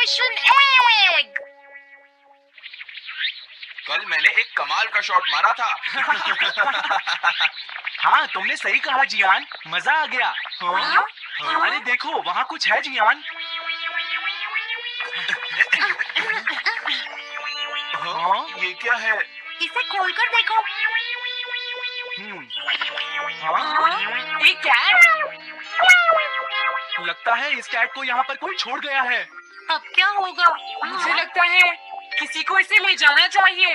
Incarnation egg. कल मैंने एक कमाल का शॉट मारा था। हाँ, तुमने सही कहा जियान, मजा आ गया। हाँ? अरे देखो, वहाँ कुछ है जियान। हाँ, ये क्या है? इसे खोलकर देखो। हाँ? एक कैट। लगता है इस कैट को यहाँ पर कोई छोड़ गया है। अब क्या होगा? मुझे लगता है किसी को इसे ले जाना चाहिए।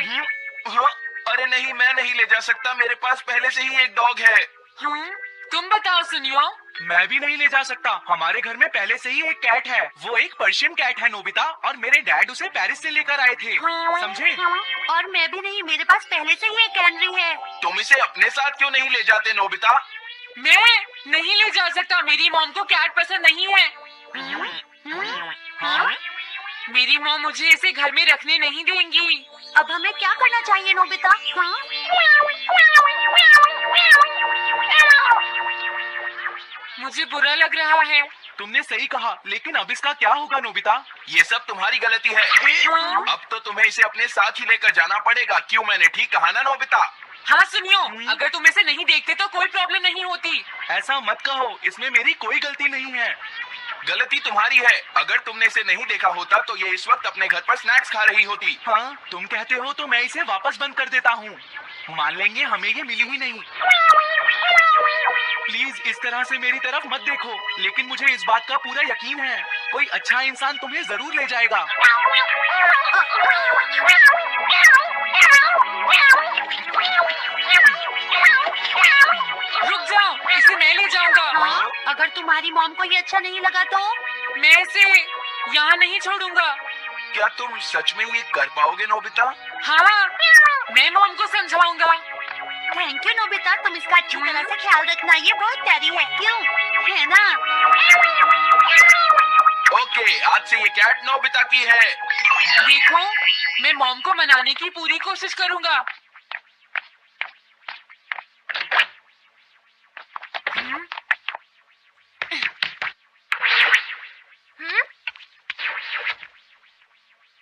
हाँ, अरे नहीं, मैं नहीं ले जा सकता, मेरे पास पहले से ही एक डॉग है। तुम बताओ सुनियो। मैं भी नहीं ले जा सकता, हमारे घर में पहले से ही एक कैट है। वो एक पर्शियन कैट है नोबिता, और मेरे डैड उसे पेरिस से लेकर आए थे। समझे? और मैं भी नहीं, मेरे पास पहले से ही एक कैनरी है। तुम इसे अपने साथ क्यों नहीं ले जाते नोबिता? मैं नहीं ले जा सकता, मेरी मॉम को कैट पसंद नहीं है। मेरी मॉम मुझे इसे घर में रखने नहीं देंगी। अब हमें क्या करना चाहिए नोबिता? मुझे बुरा लग रहा है। तुमने सही कहा, लेकिन अब इसका क्या होगा नोबिता? ये सब तुम्हारी गलती है। अब तो तुम्हें इसे अपने साथ ही लेकर जाना पड़ेगा। क्यों, मैंने ठीक कहा ना नोबिता? हाँ सुनियो, अगर तुम इसे नहीं देखते तो कोई प्रॉब्लम नहीं होती। ऐसा मत कहो, इसमें मेरी कोई गलती नहीं है। गलती तुम्हारी है। अगर तुमने इसे नहीं देखा होता तो ये इस वक्त अपने घर पर स्नैक्स खा रही होती। हाँ, तुम कहते हो तो मैं इसे वापस बंद कर देता हूँ। मान लेंगे हमें ये मिली ही नहीं। प्लीज इस तरह से मेरी तरफ मत देखो, लेकिन मुझे इस बात का पूरा यकीन है, कोई अच्छा इंसान तुम्हें जरूर ले जाएगा। रुक जाओ, इसे मैं ले जाऊंगा। अगर तुम्हारी मॉम को ये अच्छा नहीं लगा तो? मैं इसे यहाँ नहीं छोड़ूंगा। क्या तुम सच में ये कर पाओगे नोबिता? हाँ, मैं मॉम को समझाऊंगा। थैंक यू नोबिता, तुम इसका अच्छी तरह से ख्याल रखना, ये बहुत प्यारी है। क्यों, है ना? ओके, आज से ये कैट नोबिता की है। देखो, मैं मॉम को मनाने की पूरी कोशिश करूंगा।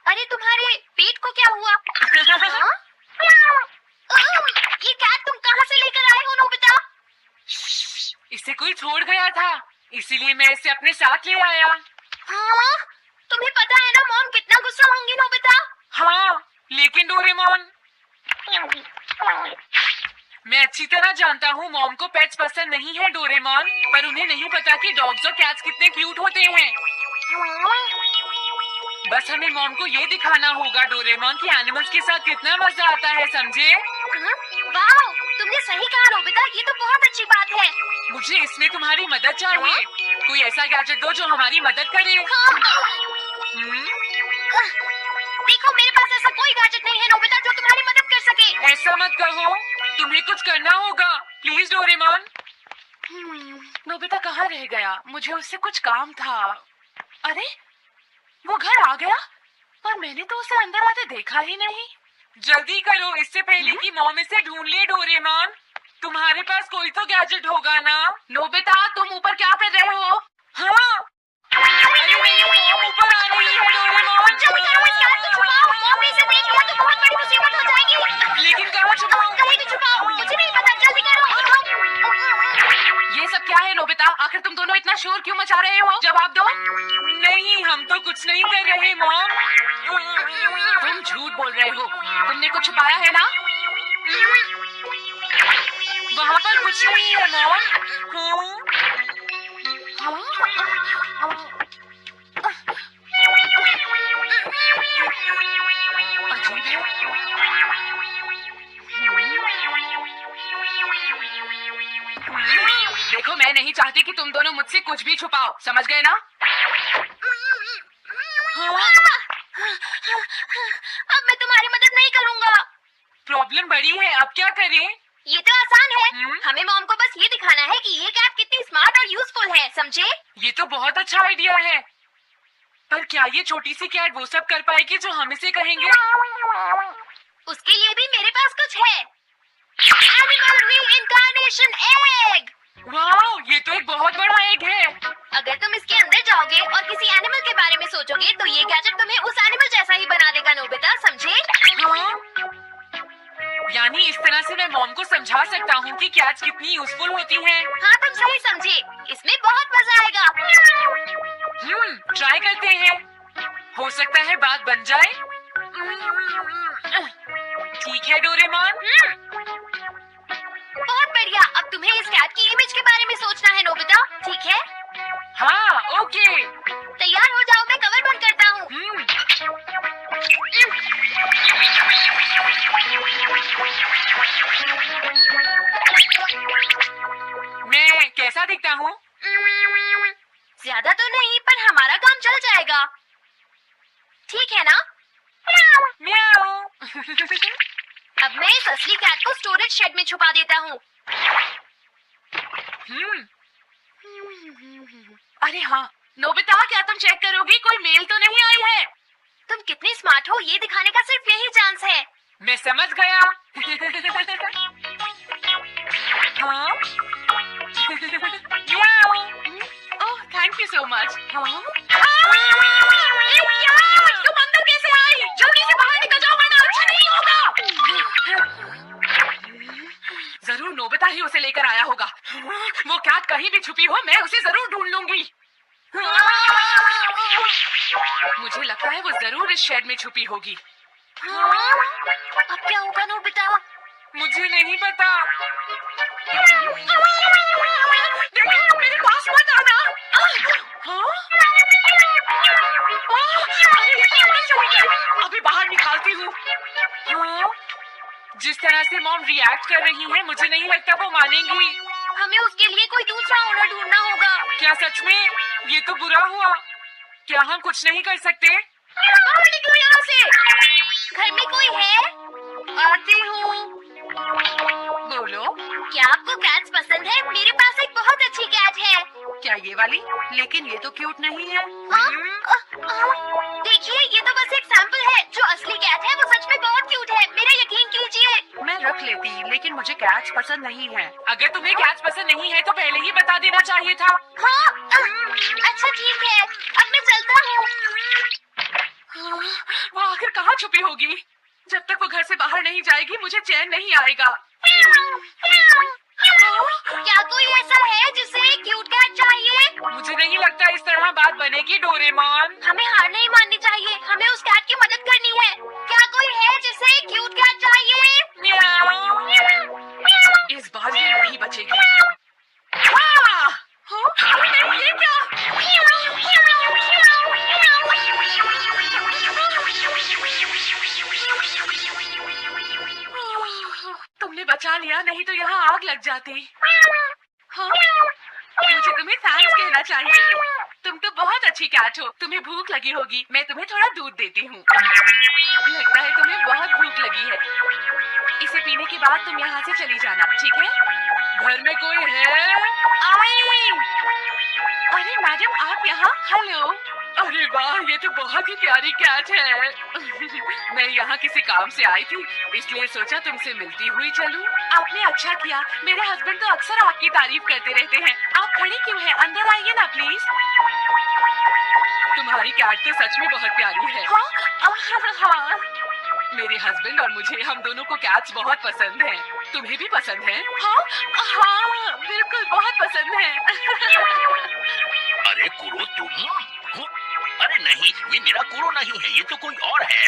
अरे तुम्हारे पेट को क्या हुआ? ये कैट तुम कहाँ से लेकर आए हो नोबिता? इसे कोई छोड़ गया था, इसीलिए मैं इसे अपने साथ ले आया। हाँ, तुम्हें पता है ना मॉम कितना गुस्सा होंगी नोबिता? हाँ, लेकिन डोरेमोन, मैं अच्छी तरह जानता हूँ मॉम को पेट्स पसंद नहीं है डोरेमोन, पर उन्हें नहीं पता कि डॉग्स और कैट्स कितने क्यूट होते हैं। बस हमें मॉम को ये दिखाना होगा डोरेमोन कि एनिमल्स के साथ कितना मजा आता है, समझे? वाह, तुमने सही कहा नोबिता, ये तो बहुत अच्छी बात है। मुझे इसमें तुम्हारी मदद चाहिए। कोई ऐसा गैजेट दो जो हमारी मदद करे। देखो, मेरे पास ऐसा कोई गैजेट नहीं है नोबिता जो तुम्हारी मदद कर सके। ऐसा मत कहो, तुम्हें कुछ करना होगा, प्लीज डोरेमोन। नोबिता कहाँ रह गया? मुझे उससे कुछ काम था। अरे, वो घर आ गया, पर मैंने तो उसे अंदर आते देखा ही नहीं। जल्दी करो, इससे पहले कि मॉम इसे ढूंढ ले। डोरेमोन, तुम्हारे पास कोई तो गैजेट होगा ना? नोबिता, तुम ऊपर क्या कर रहे हो? हाँ, अरे नहीं, मॉम ऊपर आ रही है। डोरेमोन, जल्दी करो, इस कैट को छुपाओ। मॉम ने इसे देख लिया तो बहुत बड़ी मुसीबत हो जाएगी। लेकिन कहाँ छुपाऊं? कहीं भी छुपाओ, मुझे नहीं पता, जल्दी करो। ये सब क्या है नोबिता? आखिर तुम दोनों इतना शोर क्यों मचा रहे हो? जवाब दो। नहीं, हम तो कुछ नहीं कर रहे मॉम। तुम झूठ बोल रहे हो, तुमने कुछ छुपाया है ना? वहाँ पर कुछ नहीं है मॉम। अजीब है। देखो, मैं नहीं चाहती कि तुम दोनों मुझसे कुछ भी छुपाओ, समझ गए ना? अब मैं तुम्हारी मदद नहीं करूँगा। प्रॉब्लम बड़ी है, अब क्या करें? ये तो आसान है। हमें मॉम को बस ये दिखाना है कि ये कैट कितनी स्मार्ट और यूजफुल है, समझे? ये तो बहुत अच्छा आइडिया है, पर क्या ये छोटी सी कैट वो सब कर पाएगी जो हम इसे कहेंगे? उसके लिए भी मेरे पास कुछ है। Animal reincarnation egg. वाओ, ये तो एक बहुत बड़ा एग है। अगर तुम इसके अंदर जाओगे और किसी एनिमल के बारे में सोचोगे तो ये गैजेट कैट्स कितनी यूजफुल होती हैं। हाँ तुम सही समझे, इसमें बहुत मजा आएगा। ट्राई करते हैं, हो सकता है बात बन जाए। ठीक है डोरेमोन। बहुत बढ़िया, अब तुम्हें इस कैट की इमेज के बारे में सोचना है नोबिता, ठीक है? हाँ ओके। तैयार हो जाओ, मैं कवर बंद करता हूँ। मैं कैसा दिखता हूँ? ज्यादा तो नहीं, पर हमारा काम चल जाएगा, ठीक है ना? म्याऊ। अब मैं इस असली कैट को स्टोरेज शेड में छुपा देता हूँ। अरे हाँ नोबिता, क्या तुम चेक करोगी कोई मेल तो नहीं आई है? तुम कितनी स्मार्ट हो ये दिखाने का सिर्फ यही चांस है। मैं समझ गया। हाँ? म्याऊ। Oh thank you so much. हाँ? क्या? तुम अंदर कैसे आई? जल्दी से बाहर निकल जाओ वरना अच्छा नहीं होगा। जरूर नोबिता ही उसे लेकर आया होगा। वो कैट कहीं भी छुपी हो, मैं उसे जरूर ढूंढ लूंगी। मुझे लगता है वो जरूर इस शेड में छुपी होगी। अब क्या होगा नोबिता? मुझे नहीं पता। देखो मेरे पास मत आना। हाँ? अरे ये तो अंदर चली गई। अभी बाहर निकालती हूँ। हाँ? जिस तरह से मॉम रिएक्ट कर रही है, मुझे नहीं लगता वो मानेंगी। हमें उसके लिए कोई दूसरा ओनर ढूंढना होगा। क्या सच में? ये तो बुरा हुआ। क्या हम कुछ नहीं कर सकते? बाहर निकलो यहाँ से। घर में कोई है? आती हूँ। बोलो। क्या आपको कैट्स पसंद है? मेरे पास एक बहुत अच्छी कैट है। क्या ये वाली? लेकिन ये तो क्यूट नहीं है। देखिए ये तो बस एक सैंपल है, जो असली कैट है वो सच में बहुत क्यूट है, मेरा यकीन कीजिए। मैं रख लेती, लेकिन मुझे कैट्स पसंद नहीं है। अगर तुम्हें कैट्स पसंद नहीं है तो पहले ही बता देना चाहिए था। हाँ अच्छा ठीक है, अब मैं चलता हूँ। वो आखिर कहाँ छुपी होगी? जब तक वो घर से बाहर नहीं जाएगी मुझे चैन नहीं आएगा। क्या कोई ऐसा है जिसे एक क्यूट कैट चाहिए? मुझे नहीं लगता इस तरह बात बनेगी डोरेमोन। हमें हार नहीं माननी चाहिए, हमें उस कैट की मदद करनी है। क्या कोई है जिसे एक क्यूट कैट चाहिए? म्याऊ। इस बार ये नहीं बचेगी। हाँ! हाँ? नहीं, ये क्या? तुमने बचा लिया, नहीं तो यहाँ आग लग जाती। हाँ? मुझे तुम्हें थैंक्स कहना चाहिए। तुम तो बहुत अच्छी कैट हो। तुम्हें भूख लगी होगी, मैं तुम्हें थोड़ा दूध देती हूँ। लगता है तुम्हें बहुत भूख लगी है। इसे पीने के बाद तुम यहाँ से चली जाना, ठीक है? घर में कोई है? आई! अरे मैडम आप यहाँ? हेलो। अरे वाह, ये तो बहुत ही प्यारी कैट है। मैं यहाँ किसी काम से आई थी, इसलिए सोचा तुमसे मिलती हुई चलूं। आपने अच्छा किया, मेरे हस्बैंड तो अक्सर आपकी तारीफ करते रहते हैं। आप खड़ी क्यों हैं? अंदर आइए ना प्लीज। तुम्हारी कैट तो सच में बहुत प्यारी है। हाँ। मेरे हस्बैंड और मुझे, हम दोनों को कैट्स बहुत पसंद हैं। तुम्हें भी पसंद है? हाँ बिल्कुल बहुत पसंद है। अरे कुरो तुम? अरे नहीं, ये मेरा कुरो नहीं है, ये तो कोई और है।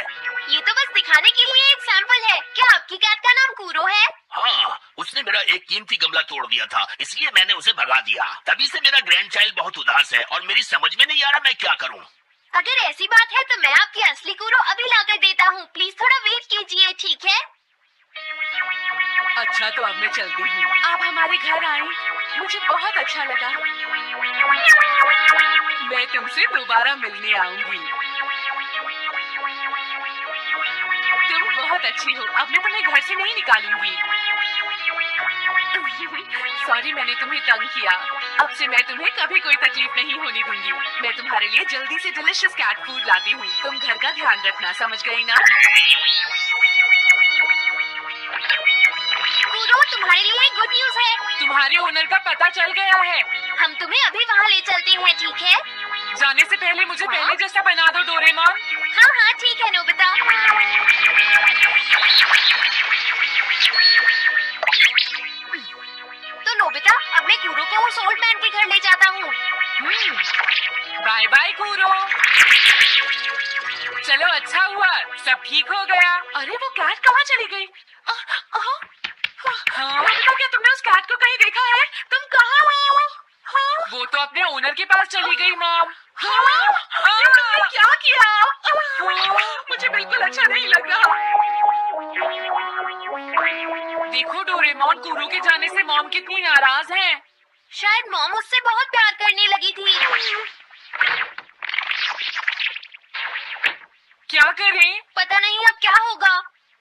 ये तो बस दिखाने के लिए एक सैंपल है। क्या आपकी कैट का नाम कूरो है? हाँ, उसने मेरा एक कीमती गमला तोड़ दिया था, इसलिए मैंने उसे भगा दिया। तभी से मेरा ग्रैंड चाइल्ड बहुत उदास है और मेरी समझ में नहीं आ रहा मैं क्या करूं। अगर ऐसी बात है तो मैं आपकी असली कूरो अभी लाकर देता हूँ। प्लीज थोड़ा वेट कीजिए, ठीक है? अच्छा तो अब मैं चलती हूँ। आप हमारे घर आई, मुझे बहुत अच्छा लगा। मैं तुमसे दोबारा मिलने आऊंगी। तुम बहुत अच्छी हो, अब मैं तुम्हें घर से नहीं निकालूंगी। सॉरी मैंने तुम्हें तंग किया। अब से मैं तुम्हें कभी कोई तकलीफ नहीं होने दूंगी। मैं तुम्हारे लिए जल्दी से डिलिशियस कैट फूड लाती हूँ। तुम घर का ध्यान रखना, समझ गई ना? कूरो तुम्हारे लिए गुड न्यूज है। तुम्हारे ओनर का पता चल गया है। हम तुम्हें अभी वहाँ ले चलते हैं, ठीक है? जाने से पहले मुझे पहले जैसा बना दो डोरेमोन। हाँ ठीक है नोबिता। नोबिता, अब मैं कूरो को उस ओल्ड मैन के घर ले जाता हूँ। बाय बाय कूरो। चलो अच्छा हुआ, सब ठीक हो गया। अरे वो कैट कहाँ चली गई? नोबिता, क्या तुमने उस कैट को कहीं देखा है? तुम कहाँ हो? हाँ? वो तो अपने ओनर के पास चली गई मॉम। ये तुमने क्या किया? मुझे बिल्कुल अच्छा नहीं लग रहा। देखो डोरेमोन, कूरो के जाने से मॉम कितनी नाराज हैं। शायद मॉम उससे बहुत प्यार करने लगी थी। क्या करें? पता नहीं अब क्या होगा।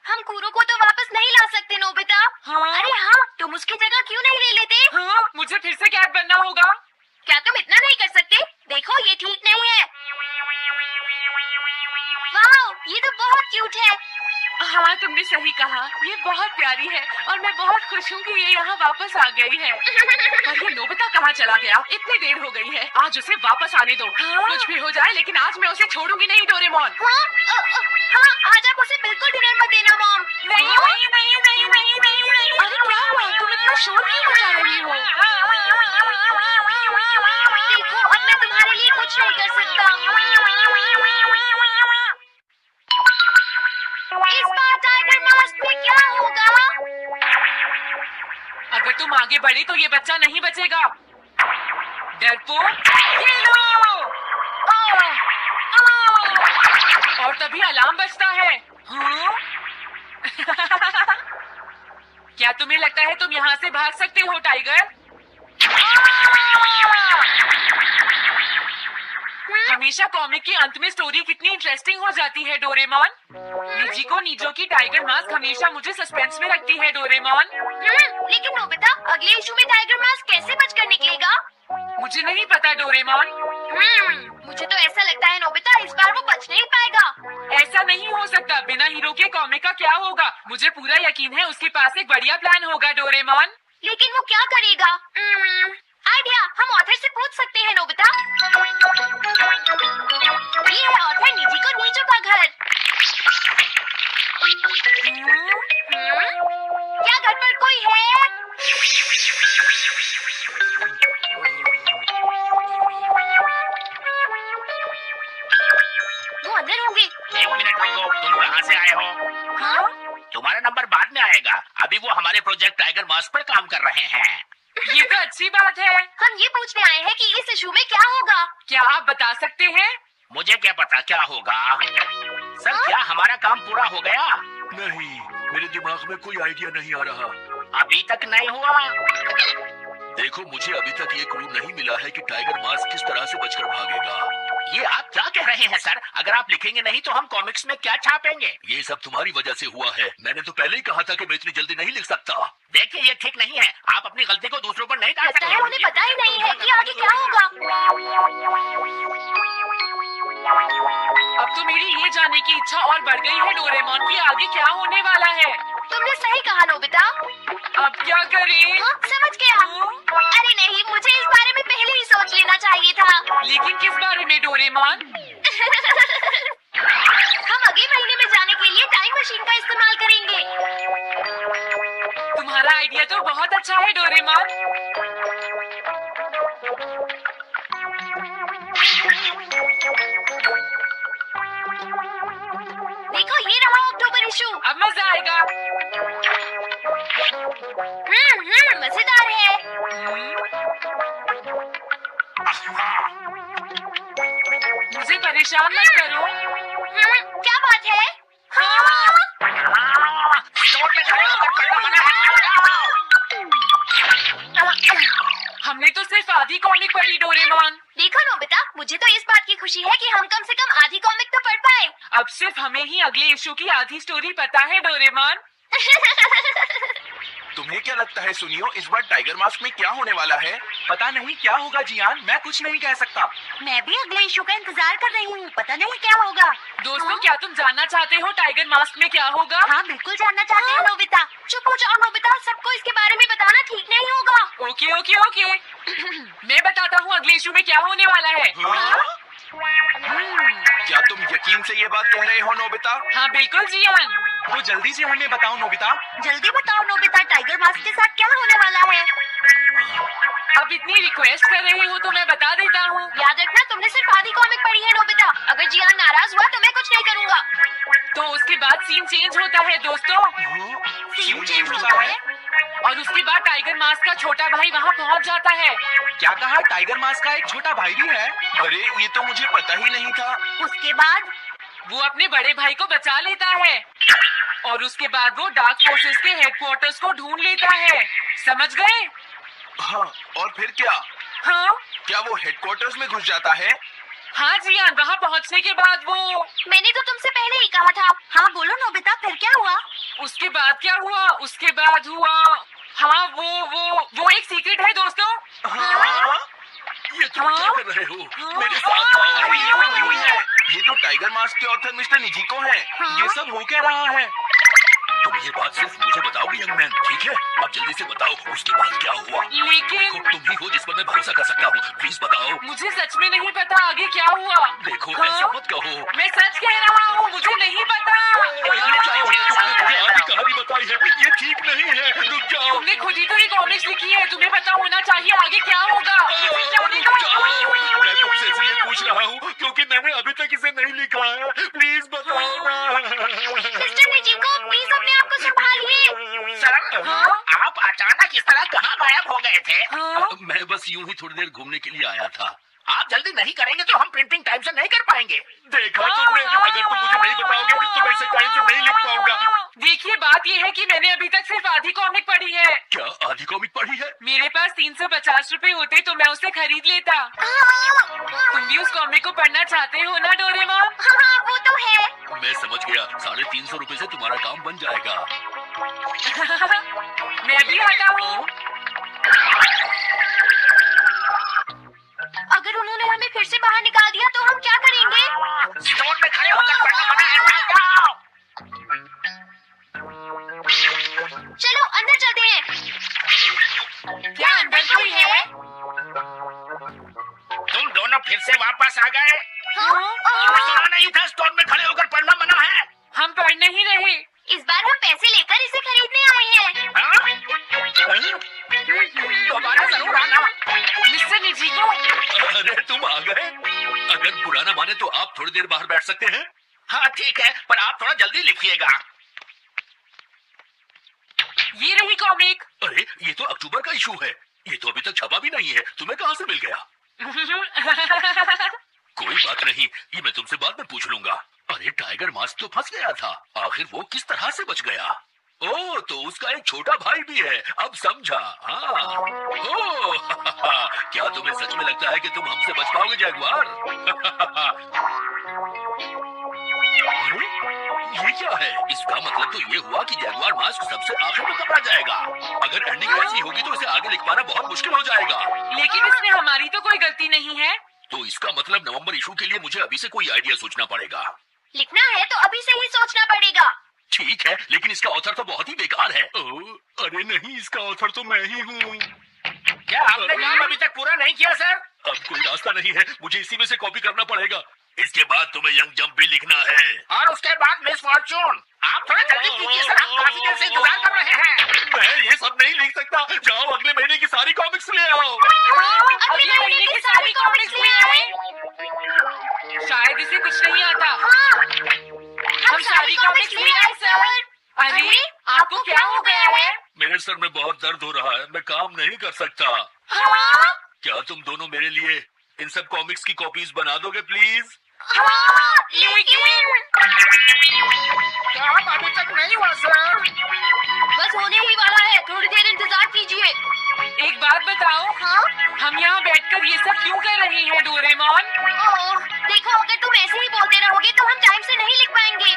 हम कूरो को तो वापस नहीं ला सकते नोबिता। हाँ? अरे हाँ, तुम उसकी जगह क्यों नहीं ले लेते? हाँ, मुझे फिर से कैट बनना होगा। क्या तुम इतना नहीं कर सकते? देखो ये ठीक नहीं है। वाह, ये तो बहुत क्यूट है। हाँ, तुमने सही कहा, ये बहुत प्यारी है और मैं बहुत खुश हूँ कि ये यहाँ वापस आ गई है। पर ये नोबिता कहाँ चला गया? इतनी देर हो गई है, आज उसे वापस आने दो। कुछ भी हो जाए, लेकिन आज मैं उसे छोड़ूंगी नहीं डोरेमोन। हाँ, आज आप उसे बिल्कुल डिनर मत देना मॉम। नहीं नहीं नहीं नहीं नहीं नहीं नहीं। अरे क्या हुआ? तुम इतना शोर क्यों मचा रही हो? देखो, अब मैं तुम्हारे लिए कुछ नहीं कर सकता। इस बार टाइगर मास्क में क्या होगा? अगर तुम आगे बढ़े तो ये बच्चा नहीं बचेगा। डरपोक, ये लो। और तभी अलार्म बजता है। हाँ? क्या तुम्हें लगता है तुम यहाँ से भाग सकते हो टाइगर? हमेशा कॉमिक के अंत में स्टोरी कितनी इंटरेस्टिंग हो जाती है डोरेमोन। निजी को नीजो की टाइगर मास्क हमेशा मुझे सस्पेंस में रखती है डोरेमोन। लेकिन नोबिता, अगले इशू में टाइगर मास्क कैसे बचकर निकलेगा? मुझे नहीं पता डोरेमोन। मुझे तो ऐसा लगता है नोबिता, इस बार वो बच नहीं पाएगा। ऐसा नहीं हो सकता। बिना हीरो के कॉमिक का क्या होगा? मुझे पूरा यकीन है उसके पास एक बढ़िया प्लान होगा डोरेमोन। लेकिन वो क्या करेगा? आइडिया, हम ऑथर से पूछ सकते हैं नोबिता। ये है ऑथर निजी को नीजो का घर। क्या घर पर कोई है? वो अंदर होंगे। एक मिनट रुको, तुम कहाँ से आए हो? हाँ? तुम्हारा नंबर बाद में आएगा, अभी वो हमारे प्रोजेक्ट टाइगर मास्क पर काम कर रहे हैं। ये तो अच्छी बात है। हम ये पूछने आए हैं कि इस इशू में क्या होगा। क्या आप बता सकते हैं? मुझे क्या पता क्या होगा। सर, क्या हमारा काम पूरा हो गया? नहीं, मेरे दिमाग में कोई आइडिया नहीं आ रहा। अभी तक नहीं हुआ। देखो, मुझे अभी तक ये क्लू नहीं मिला है कि टाइगर मास्क किस तरह से बचकर भागेगा। ये आप क्या कह रहे हैं सर? अगर आप लिखेंगे नहीं तो हम कॉमिक्स में क्या छापेंगे? ये सब तुम्हारी वजह से हुआ है। मैंने तो पहले ही कहा था कि मैं इतनी जल्दी नहीं लिख सकता। देखिए, ये ठीक नहीं है। आप अपनी गलती को दूसरों पर नहीं डाल लगता है उन्हें सकते। पता ही नहीं है कि आगे क्या होगा। अब तो मेरी ये जानने की इच्छा और बढ़ गई है डोरेमोन कि आगे क्या होने वाला है। तुमने सही कहा नोबिता। अब क्या करें? हाँ, समझ गया। अरे नहीं, मुझे इस बारे में पहले ही सोच लेना चाहिए था। लेकिन किस बारे में डोरेमोन? हम अगले महीने में जाने के लिए टाइम मशीन का इस्तेमाल करेंगे। तुम्हारा आइडिया तो बहुत अच्छा है डोरेमोन। देखो, ये रहा अक्टूबर इशू। अब मजा आएगा। मजेदार है। मुझे परेशान मत करो। क्या बात है? स्टोर में खड़े होकर पढ़ना मना है। हमने तो सिर्फ आधी कॉमिक पढ़ी डोरेमोन। देखो नोबिता, मुझे तो इस बात की खुशी है कि हम कम से कम आधी कॉमिक तो पढ़ पाए। अब सिर्फ हमें ही अगले इशू की आधी स्टोरी पता है डोरेमोन। तुम्हें क्या लगता है सुनियो, इस बार टाइगर मास्क में क्या होने वाला है? पता नहीं क्या होगा जियान, मैं कुछ नहीं कह सकता। मैं भी अगले इशू का इंतजार कर रही हूँ, पता नहीं क्या होगा। दोस्तों, क्या तुम जानना चाहते हो टाइगर मास्क में क्या होगा? हाँ, बिल्कुल जानना चाहते हैं नोबिता। चुप हो जाओ नोबिता, सबको इसके बारे में बताना ठीक नहीं होगा। Okay okay okay. मैं बताता हूँ अगले इशू में क्या होने वाला है। क्या तुम यकीन से ये बात कह रहे हो नोबिता? हाँ बिल्कुल जियान। तो जल्दी से हमें बताओ नोबिता। जल्दी बताओ नोबिता, टाइगर मास्क के साथ क्या होने वाला है? अब इतनी रिक्वेस्ट कर रही हो तो मैं बता देता हूँ। याद रखना, तुमने सिर्फ आधी कॉमिक पढ़ी है नोबिता। अगर जियान नाराज हुआ तो मैं कुछ नहीं करूँगा। तो उसके बाद सीन चेंज होता है दोस्तों, सीन चेंज होता है? और उसके बाद टाइगर मास्क का छोटा भाई वहाँ पहुँच जाता है। क्या कहा? टाइगर मास्क का एक छोटा भाई भी है? अरे ये तो मुझे पता ही नहीं था। उसके बाद वो अपने बड़े भाई को बचा लेता है और उसके बाद वो डार्क फोर्सेस के हेडक्वार्टर्स को ढूंढ लेता है। समझ गए? हाँ, और फिर क्या? हाँ क्या वो हेडक्वार्टर्स में घुस जाता है? हाँ जियान, वहाँ पहुँचने के बाद वो, मैंने तो तुमसे पहले ही कहा था। हाँ बोलो नोबिता, फिर क्या हुआ? उसके बाद क्या हुआ? उसके बाद हुआ, हाँ वो एक सीक्रेट है दोस्तों। हाँ? ये तुम क्या कर रहे हो? मेरे साथ आओ। अरे ये तो वही है। ये तो टाइगर मास्क के ऑथर मिस्टर निजिको हैं। ये सब हो क्या रहा है? तुम ये बात सिर्फ मुझे बताओगे यंग मैन, ठीक है? अब जल्दी से बताओ उसके बाद क्या हुआ। लेकिन देखो तुम ही हो जिस पर मैं भरोसा कर सकता हूँ, प्लीज बताओ। मुझे सच में नहीं पता आगे क्या हुआ। देखो हाँ? ऐसा मत कहो। मैं सच कह रहा हूँ, मुझे नहीं पता। रुक जाओ, तुमने मुझे आधी कहानी बताई है, ये ठीक नहीं है। रुक जाओ। तुमने खुद ही तो ये कॉमिक्स लिखी है, तुम्हें पता होना चाहिए आगे क्या होगा। इसे जाने रुक दो। जाओ। मैं तुमसे इसलिए पूछ रहा हूँ क्योंकि मैंने अभी तक इसे नहीं लिखा है। प्लीज बताओ ना। मिस्टर निजिको, प्लीज अपने आप को संभालिए। सर, हाँ? आप अचानक इस तरह कहाँ गायब हो गए थे? हाँ? मैं बस यूं ही थोड़ी देर घूमने के लिए आया था। आप जल्दी नहीं करेंगे तो हम प्रिंटिंग टाइम से नहीं कर पाएंगे। देखा तुमने, अगर तुम मुझे नहीं बताओगे तो मैं इसे टाइम से नहीं लिख पाऊंगा। देखिए बात ये है कि मैंने अभी तक सिर्फ आधी कॉमिक पढ़ी है। क्या आधी कॉमिक पढ़ी है? मेरे पास 350 रुपए होते तो मैं उसे खरीद लेता। तुम भी उस कॉमिक को पढ़ना चाहते हो ना डोरेमोन? हाँ वो तो है। मैं समझ गया, 350 रुपए से तुम्हारा काम बन जाएगा। मैं भी आता हूँ। अगर उन्होंने हमें फिर से बाहर निकाल दिया तो हम क्या करेंगे? स्टोर में खड़े होकर पढ़ना मना है, भाग जाओ। चलो अंदर चलते हैं। क्या अंदर कोई है? तुम दोनों फिर से वापस आ गए? हाँ? सुना नहीं था स्टोर में खड़े होकर पढ़ना मना है? हम पढ़ नहीं रहे। इस बार हम पैसे लेकर इसे खरीदने आए हैं। हाँ? दोबारा जरूर आना। मिस्टर निजिको, अरे तुम आ गए? अगर बुरा ना माने तो आप थोड़ी देर बाहर बैठ सकते हैं? हाँ ठीक है, पर आप थोड़ा जल्दी लिखिएगा। ये रही कॉमिक। अरे ये तो अक्टूबर का इशू है, ये तो अभी तक छपा भी नहीं है। तुम्हें कहाँ से मिल गया? कोई बात नहीं, ये मैं तुमसे बाद में पूछ लूंगा। अरे टाइगर मास्क तो फंस गया था, आखिर वो किस तरह से बच गया? ओह, तो उसका एक छोटा भाई भी है, अब समझा। हाँ। ओह, क्या तुम्हें सच में लगता है कि तुम हमसे बच पाओगे जैगुआर? अरे ये क्या है? इसका मतलब तो ये हुआ कि जैगुआर मास्क सबसे आखिर में पकड़ा जाएगा। अगर एंडिंग ऐसी होगी तो इसे आगे लिख पाना बहुत मुश्किल हो जाएगा। लेकिन इसमें हमारी तो कोई गलती नहीं है। तो इसका मतलब नवंबर इशू के लिए मुझे अभी से कोई आइडिया सोचना पड़ेगा। लिखना है तो अभी से ही सोचना पड़ेगा। ठीक है, लेकिन इसका ऑथर तो बहुत ही बेकार है। ओह, अरे नहीं, इसका ऑथर तो मैं ही हूँ। क्या आपने काम अभी तक पूरा नहीं किया सर? अब कोई रास्ता नहीं है, मुझे इसी में से कॉपी करना पड़ेगा। इसके बाद तुम्हें यंग जंप भी लिखना है और उसके बाद मिस फॉर्चून। आप थोड़ा जल्दी कीजिए सर, हम काफी देर से इंतजार कर रहे हैं। मैं ये सब नहीं लिख सकता। जाओ अगले महीने की सारी कॉमिक्स ले आओ। अगले महीने की सारी कॉमिक्स ले आए। शायद इसे कुछ नहीं आता। हम सारी कॉमिक्स ले आए सर। अरे आपको क्या हो गया है? मेरे सर में बहुत दर्द हो रहा है, मैं काम नहीं कर सकता। हाँ? क्या तुम दोनों मेरे लिए इन सब कॉमिक्स की कॉपीज बना दोगे प्लीज? हाँ, लेकिन क्या अभी तक नहीं हुआ सर? बस होने ही वाला है, थोड़ी देर इंतजार कीजिए। एक बात बताओ, हाँ? हम यहाँ बैठकर ये सब क्यों कर रहे हैं डोरेमोन? देखो, अगर तुम ऐसे ही बोलते रहोगे तो हम टाइम से नहीं लिख पाएंगे।